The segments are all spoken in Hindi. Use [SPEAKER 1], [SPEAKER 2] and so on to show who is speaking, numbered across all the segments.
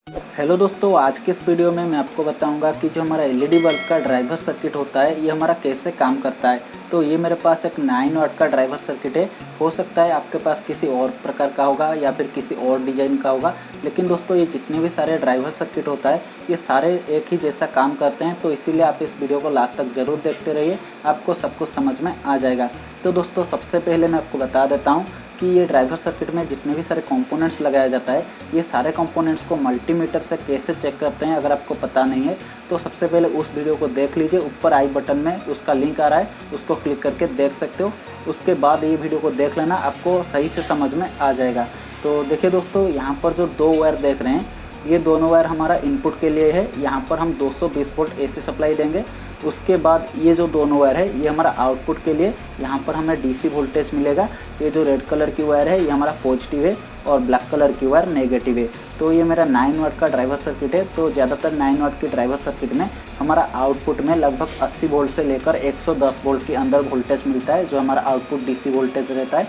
[SPEAKER 1] हेलो दोस्तों, आज के इस वीडियो में मैं आपको बताऊंगा कि जो हमारा एलईडी बल्ब का ड्राइवर सर्किट होता है ये हमारा कैसे काम करता है। तो ये मेरे पास एक 9 वाट का ड्राइवर सर्किट है। हो सकता है आपके पास किसी और प्रकार का होगा या फिर किसी और डिज़ाइन का होगा, लेकिन दोस्तों ये जितने भी सारे ड्राइवर सर्किट होता है ये सारे एक ही जैसा काम करते हैं। तो इसीलिए आप इस वीडियो को लास्ट तक ज़रूर देखते रहिए, आपको सब कुछ समझ में आ जाएगा। तो दोस्तों सबसे पहले मैं आपको बता देता हूँ कि ये ड्राइवर सर्किट में जितने भी सारे कंपोनेंट्स लगाया जाता है ये सारे कंपोनेंट्स को मल्टीमीटर से कैसे चेक करते हैं। अगर आपको पता नहीं है तो सबसे पहले उस वीडियो को देख लीजिए, ऊपर आई बटन में उसका लिंक आ रहा है, उसको क्लिक करके देख सकते हो। उसके बाद ये वीडियो को देख लेना, आपको सही से समझ में आ जाएगा। तो देखिए दोस्तों, यहाँ पर जो दो वायर देख रहे हैं ये दोनों वायर हमारा इनपुट के लिए है। यहाँ पर हम 220 वोल्ट AC सप्लाई देंगे। उसके बाद ये जो दोनों वायर है ये हमारा आउटपुट के लिए, यहाँ पर हमें DC वोल्टेज मिलेगा। ये जो रेड कलर की वायर है ये हमारा पॉजिटिव है और ब्लैक कलर की वायर नेगेटिव है। तो ये मेरा 9 वाट का ड्राइवर सर्किट है। तो ज़्यादातर 9 वाट के ड्राइवर सर्किट में हमारा आउटपुट में लगभग 80 वोल्ट से लेकर 110 वोल्ट के अंदर वोल्टेज मिलता है, जो हमारा आउटपुट DC वोल्टेज रहता है।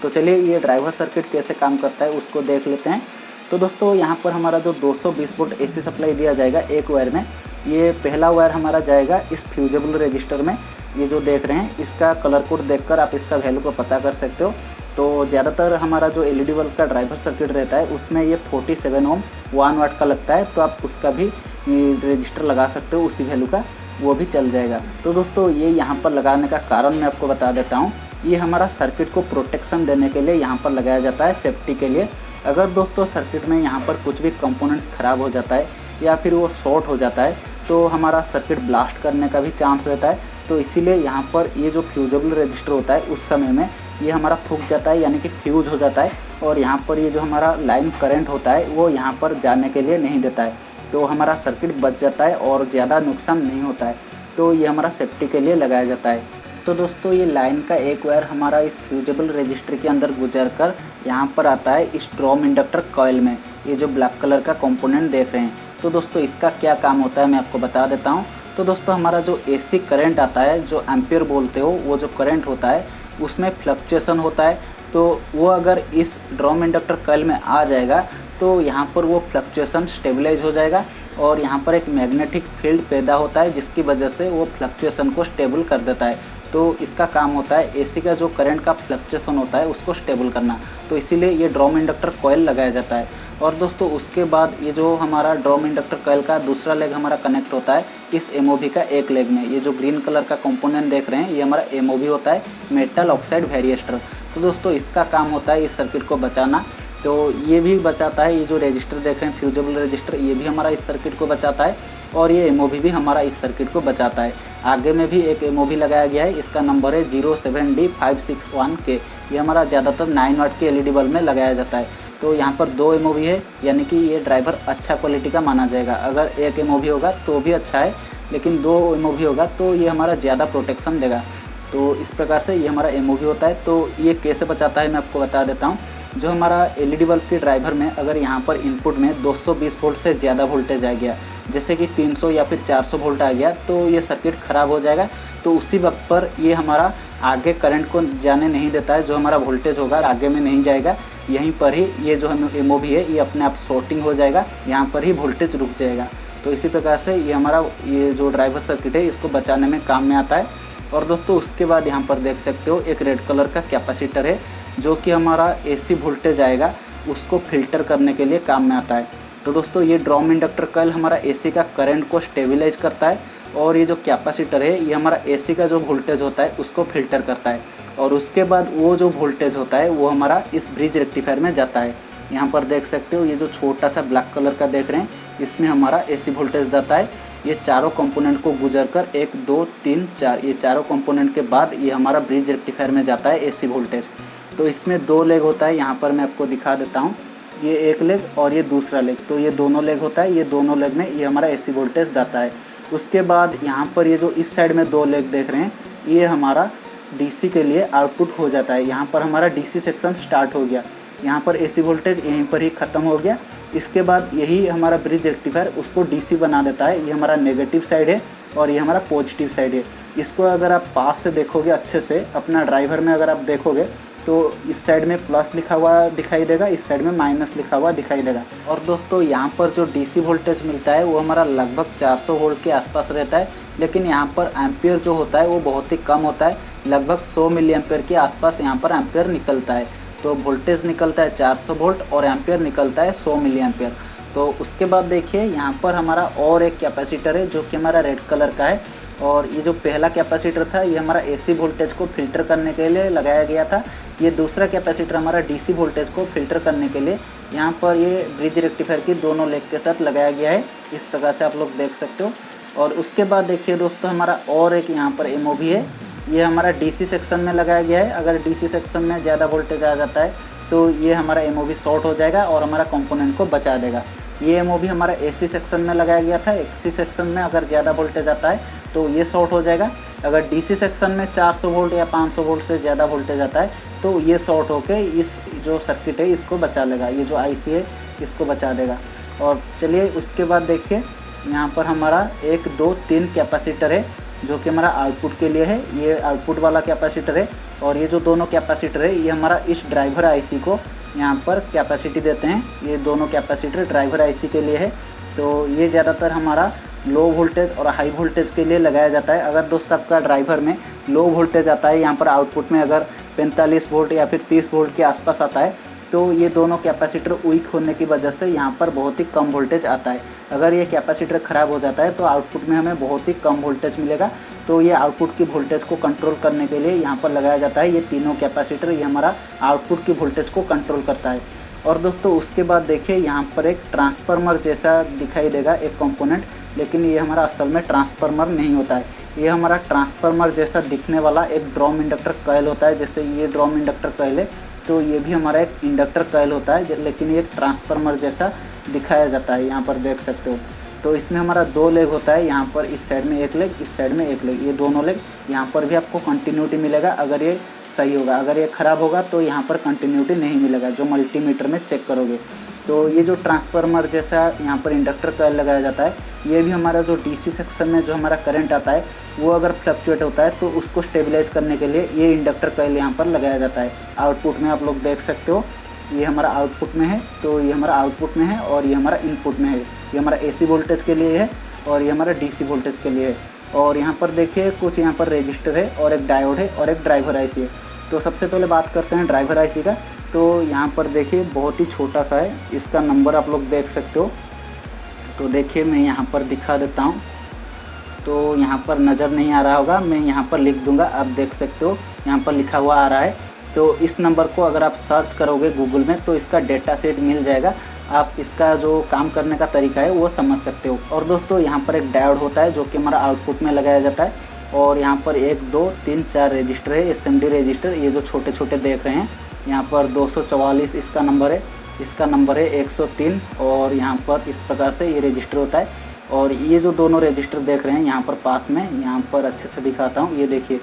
[SPEAKER 1] तो चलिए ये ड्राइवर सर्किट कैसे काम करता है उसको देख लेते हैं। तो दोस्तों यहाँ पर हमारा जो 220 वोल्ट AC सप्लाई दिया जाएगा एक वायर में, ये पहला वायर हमारा जाएगा इस फ्यूजेबल रजिस्टर में। ये जो देख रहे हैं इसका कलर कोड देखकर आप इसका वैल्यू को पता कर सकते हो। तो ज़्यादातर हमारा जो LED बल्ब का ड्राइवर सर्किट रहता है उसमें ये 47 ओम 1 वाट का लगता है, तो आप उसका भी रजिस्टर लगा सकते हो, उसी वैल्यू का वो भी चल जाएगा। तो दोस्तों ये यहाँ पर लगाने का कारण मैं आपको बता देता हूँ। ये हमारा सर्किट को प्रोटेक्शन देने के लिए यहाँ पर लगाया जाता है, सेफ्टी के लिए। अगर दोस्तों सर्किट में यहाँ पर कुछ भी कंपोनेंट्स ख़राब हो जाता है या फिर वो शॉर्ट हो जाता है तो हमारा सर्किट ब्लास्ट करने का भी चांस रहता है। तो इसीलिए यहाँ पर ये जो फ्यूजेबल रजिस्टर होता है उस समय में ये हमारा फूक जाता है, यानी कि फ्यूज हो जाता है, और यहाँ पर ये जो हमारा लाइन करंट होता है वो यहाँ पर जाने के लिए नहीं देता है। तो हमारा सर्किट बच जाता है और ज़्यादा नुकसान नहीं होता है। तो ये हमारा सेफ्टी के लिए लगाया जाता है। तो दोस्तों ये लाइन का एक वायर हमारा इस फ्यूजेबल रजिस्टर के अंदर गुजर कर यहाँ पर आता है इस ड्रम इंडक्टर कॉइल में। ये जो ब्लैक कलर का कंपोनेंट देख रहे हैं, तो दोस्तों इसका क्या काम होता है मैं आपको बता देता हूँ। तो दोस्तों हमारा जो AC करंट आता है, जो एम्पियर बोलते हो, वो जो करंट होता है उसमें फ्लक्चुएसन होता है। तो वो अगर इस ड्रम इंडक्टर कॉइल में आ जाएगा तो यहाँ पर वो फ्लक्चुएसन स्टेबलाइज हो जाएगा और यहाँ पर एक मैग्नेटिक फील्ड पैदा होता है जिसकी वजह से वो फ्लक्चुएसन को स्टेबल कर देता है। तो इसका काम होता है AC का जो करंट का फ्लक्चुएसन होता है उसको स्टेबल करना। तो इसीलिए ये ड्रम इंडक्टर कॉइल लगाया जाता है। और दोस्तों उसके बाद ये जो हमारा ड्रम इंडक्टर कॉइल का दूसरा लेग हमारा कनेक्ट होता है इस MOV का एक लेग में। ये जो ग्रीन कलर का कंपोनेंट देख रहे हैं ये हमारा MOV होता है, मेटल ऑक्साइड वेरिएस्टर। तो दोस्तों इसका काम होता है इस सर्किट को बचाना। तो ये भी बचाता है, ये जो रजिस्टर देख रहे हैं फ्यूजेबल रजिस्टर, ये भी हमारा इस सर्किट को बचाता है और ये MOV भी हमारा इस सर्किट को बचाता है। आगे में भी एक MOV लगाया गया है, इसका नंबर है 07D561K। ये हमारा ज़्यादातर 9 वाट के LED बल्ब में लगाया जाता है। तो यहाँ पर 2 MOV है, यानी कि ये ड्राइवर अच्छा क्वालिटी का माना जाएगा। अगर एक MOV होगा तो भी अच्छा है, लेकिन 2 MOV होगा तो ये हमारा ज़्यादा प्रोटेक्शन देगा। तो इस प्रकार से ये हमारा MOV होता है। तो ये कैसे बचाता है मैं आपको बता देता हूँ। जो हमारा LED बल्ब के ड्राइवर में अगर यहाँ पर इनपुट में 220 वोल्ट से ज़्यादा वोल्टेज आ गया, जैसे कि 300 या फिर 400 वोल्ट आ गया, तो ये सर्किट ख़राब हो जाएगा। तो उसी वक्त पर ये हमारा आगे करंट को जाने नहीं देता है, जो हमारा वोल्टेज होगा आगे में नहीं जाएगा, यहीं पर ही ये जो MOV है ये अपने आप शॉर्टिंग हो जाएगा, यहाँ पर ही वोल्टेज रुक जाएगा। तो इसी प्रकार से ये हमारा ये जो ड्राइवर सर्किट है इसको बचाने में काम में आता है। और दोस्तों उसके बाद यहाँ पर देख सकते हो एक रेड कलर का कैपेसिटर है, जो कि हमारा AC वोल्टेज आएगा उसको फिल्टर करने के लिए काम में आता है। तो दोस्तों ये ड्रम इंडक्टर कॉइल हमारा AC का करंट को स्टेबलाइज करता है और ये जो कैपेसिटर है ये हमारा AC का जो वोल्टेज होता है उसको फिल्टर करता है। और उसके बाद वो जो वोल्टेज होता है वो हमारा इस ब्रिज रेक्टिफायर में जाता है। यहाँ पर देख सकते हो ये जो छोटा सा ब्लैक कलर का देख रहे हैं इसमें हमारा AC वोल्टेज जाता है। ये चारों कंपोनेंट को गुजर कर 1 2 3 4 ये चारों कंपोनेंट के बाद ये हमारा ब्रिज रेक्टिफायर में जाता है AC वोल्टेज। तो इसमें 2 लेग होता है, यहाँ पर मैं आपको दिखा देता हूँ। ये एक लेग और ये दूसरा लेग, तो ये दोनों लेग होता है। ये दोनों लेग में ये हमारा AC वोल्टेज जाता है। उसके बाद यहाँ पर ये जो इस साइड में 2 लेग देख रहे हैं ये हमारा DC के लिए आउटपुट हो जाता है। यहाँ पर हमारा DC सेक्शन स्टार्ट हो गया, यहाँ पर AC वोल्टेज यहीं पर ही ख़त्म हो गया। इसके बाद यही हमारा ब्रिज रेक्टिफायर उसको DC बना देता है। ये हमारा नेगेटिव साइड है और ये हमारा पॉजिटिव साइड है। इसको अगर आप पास से देखोगे अच्छे से अपना ड्राइवर में अगर आप देखोगे तो इस साइड में प्लस लिखा हुआ दिखाई देगा, इस साइड में माइनस लिखा हुआ दिखाई देगा। और दोस्तों यहाँ पर जो डीसी वोल्टेज मिलता है वो हमारा लगभग 400 वोल्ट के आसपास रहता है, लेकिन यहाँ पर एम्पियर जो होता है वो बहुत ही कम होता है, लगभग 100 मिली एम्पियर के आसपास यहाँ पर एम्पियर निकलता है। तो वोल्टेज निकलता है 400 वोल्ट और एम्पियर निकलता है 100 मिली एम्पियर। तो उसके बाद देखिए यहाँ पर हमारा और एक कैपेसिटर है जो कि हमारा रेड कलर का है, और ये जो पहला कैपेसिटर था ये हमारा एसी वोल्टेज को फिल्टर करने के लिए लगाया गया था। ये दूसरा कैपेसिटर हमारा डीसी वोल्टेज को फिल्टर करने के लिए यहाँ पर ये ब्रिज रेक्टिफायर की दोनों लेग के साथ लगाया गया है, इस प्रकार से आप लोग देख सकते हो। और उसके बाद देखिए दोस्तों हमारा और एक यहाँ पर एमओवी है, ये हमारा डीसी सेक्शन में लगाया गया है। अगर डीसी सेक्शन में ज़्यादा वोल्टेज आ जाता है तो ये हमारा एमओवी शॉर्ट हो जाएगा और हमारा कंपोनेंट को बचा देगा। ये एमओवी हमारा एसी सेक्शन में लगाया गया था, एसी सेक्शन में अगर ज़्यादा वोल्टेज आता है तो ये शॉर्ट हो जाएगा। अगर डीसी सेक्शन में 400 वोल्ट या 500 वोल्ट से ज़्यादा वोल्टेज आता है तो ये शॉर्ट होकर इस जो सर्किट है इसको बचा लेगा, ये जो आईसी है इसको बचा देगा। और चलिए उसके बाद देखिए यहाँ पर हमारा 1 2 3 कैपेसिटर है जो कि हमारा आउटपुट के लिए है, ये आउटपुट वाला कैपेसिटर है। और ये जो दोनों कैपेसिटर है ये हमारा इस ड्राइवर आईसी को यहाँ पर कैपेसिटी देते हैं, ये दोनों कैपेसिटर ड्राइवर आईसी के लिए है। तो ये ज़्यादातर हमारा लो वोल्टेज और हाई वोल्टेज के लिए लगाया जाता है। अगर दोस्त आपका ड्राइवर में लो वोल्टेज आता है, यहाँ पर आउटपुट में अगर 45 वोल्ट या फिर 30 वोल्ट के आसपास आता है तो ये दोनों कैपेसिटर वीक होने की वजह से यहाँ पर बहुत ही कम वोल्टेज आता है। अगर ये कैपेसिटर ख़राब हो जाता है तो आउटपुट में हमें बहुत ही कम वोल्टेज मिलेगा। तो ये आउटपुट की वोल्टेज को कंट्रोल करने के लिए यहाँ पर लगाया जाता है। ये तीनों कैपेसिटर ये हमारा आउटपुट की वोल्टेज को कंट्रोल करता है। और दोस्तों उसके बाद देखिए यहाँ पर एक ट्रांसफार्मर जैसा दिखाई देगा एक कंपोनेंट, लेकिन ये हमारा असल में ट्रांसफार्मर नहीं होता है। ये हमारा ट्रांसफार्मर जैसा दिखने वाला एक ड्रम इंडक्टर कॉइल होता है। जैसे ये ड्रम इंडक्टर कॉइल है तो ये भी हमारा एक इंडक्टर कॉइल होता है, लेकिन ये ट्रांसफार्मर जैसा दिखाया जाता है, यहाँ पर देख सकते हो। तो इसमें हमारा 2 लेग होता है, यहाँ पर इस साइड में एक लेग, इस साइड में एक लेग, ये दोनों लेग यहाँ पर भी आपको कंटिन्यूटी मिलेगा अगर ये सही होगा। अगर ये ख़राब होगा तो यहाँ पर कंटिन्यूटी नहीं मिलेगा जो मल्टीमीटर में चेक करोगे। तो ये जो ट्रांसफार्मर जैसा यहाँ पर इंडक्टर कॉइल लगाया जाता है, ये भी हमारा जो डीसी सेक्शन में जो हमारा करंट आता है वो अगर फ्लक्चुएट होता है तो उसको स्टेबलाइज करने के लिए ये इंडक्टर कॉइल यहाँ पर लगाया जाता है। आउटपुट में आप लोग देख सकते हो, ये हमारा आउटपुट में है, तो ये हमारा आउटपुट में है और ये हमारा इनपुट में है। ये हमारा एसी वोल्टेज के लिए है और ये हमारा डीसी वोल्टेज के लिए है। और यहाँ पर देखिए कुछ यहाँ पर रजिस्टर है और एक डायोड है और एक ड्राइवर आईसी है। तो सबसे पहले बात करते हैं ड्राइवर आईसी का। तो यहाँ पर देखिए बहुत ही छोटा सा है, इसका नंबर आप लोग देख सकते हो। तो देखिए मैं यहाँ पर दिखा देता हूँ, तो यहाँ पर नज़र नहीं आ रहा होगा, मैं यहाँ पर लिख दूँगा, आप देख सकते हो यहाँ पर लिखा हुआ आ रहा है। तो इस नंबर को अगर आप सर्च करोगे गूगल में तो इसका डेटा सेट मिल जाएगा, आप इसका जो काम करने का तरीका है वो समझ सकते हो। और दोस्तों यहाँ पर एक डायोड होता है जो कि हमारा आउटपुट में लगाया जाता है। और यहाँ पर 1 2 3 4 रजिस्टर है, एसएमडी रजिस्टर, ये जो छोटे छोटे देख रहे हैं यहाँ पर 244 इसका नंबर है, इसका नंबर है 103। और यहाँ पर इस प्रकार से ये रजिस्टर होता है। और ये जो दोनों रजिस्टर देख रहे हैं यहाँ पर पास में, यहाँ पर अच्छे से दिखाता हूँ, ये देखिए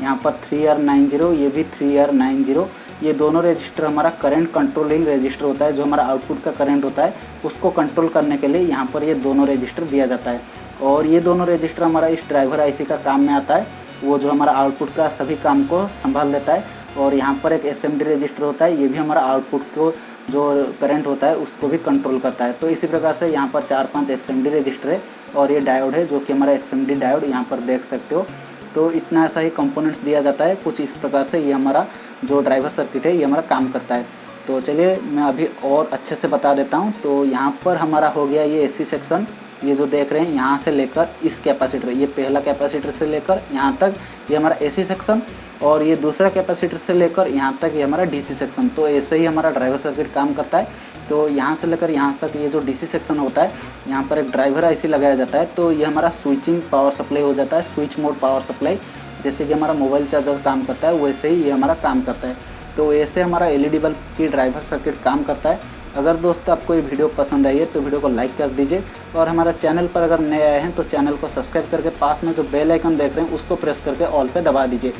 [SPEAKER 1] यहाँ पर 3R90, ये भी 3R90, ये दोनों रजिस्टर हमारा करंट कंट्रोलिंग रजिस्टर होता है। जो हमारा आउटपुट का करंट होता है उसको कंट्रोल करने के लिए यहाँ पर ये दोनों रजिस्टर दिया जाता है। और ये दोनों रजिस्टर हमारा इस ड्राइवर आईसी का काम में आता है, वो जो हमारा आउटपुट का सभी काम को संभाल लेता है। और यहाँ पर एक एसएमडी रजिस्टर होता है, ये भी हमारा आउटपुट को जो करंट होता है उसको भी कंट्रोल करता है। तो इसी प्रकार से यहाँ पर 4-5 एसएमडी रजिस्टर है और ये डायोड है जो कि हमारा एसएमडी डायोड यहाँ पर देख सकते हो। तो इतना ऐसा ही कंपोनेंट्स दिया जाता है कुछ इस प्रकार से। ये हमारा जो ड्राइवर सर्किट है ये हमारा काम करता है। तो चलिए मैं अभी और अच्छे से बता देता हूँ। तो यहाँ पर हमारा हो गया ये एसी सेक्शन, ये जो देख रहे हैं यहाँ से लेकर इस कैपेसिटर, ये पहला कैपेसिटर से लेकर यहाँ तक ये हमारा एसी सेक्शन, और ये दूसरा कैपेसिटर से लेकर यहाँ तक ये हमारा डीसी सेक्शन। तो ऐसे ही हमारा ड्राइवर सर्किट काम करता है। तो यहाँ से लेकर यहाँ तक ये जो डीसी सेक्शन होता है यहाँ पर एक ड्राइवर आईसी लगाया जाता है। तो ये हमारा स्विचिंग पावर सप्लाई हो जाता है, स्विच मोड पावर सप्लाई, जैसे कि हमारा मोबाइल चार्जर काम करता है वैसे ही ये हमारा काम करता है। तो ऐसे हमारा एलईडी बल्ब की ड्राइवर सर्किट काम करता है। अगर दोस्त आपको ये वीडियो पसंद आई है तो वीडियो को लाइक कर दीजिए, और हमारा चैनल पर अगर नए आए हैं तो चैनल को सब्सक्राइब करके पास में जो बेल आइकन देख रहे हैं उसको प्रेस करके ऑल पे दबा दीजिए।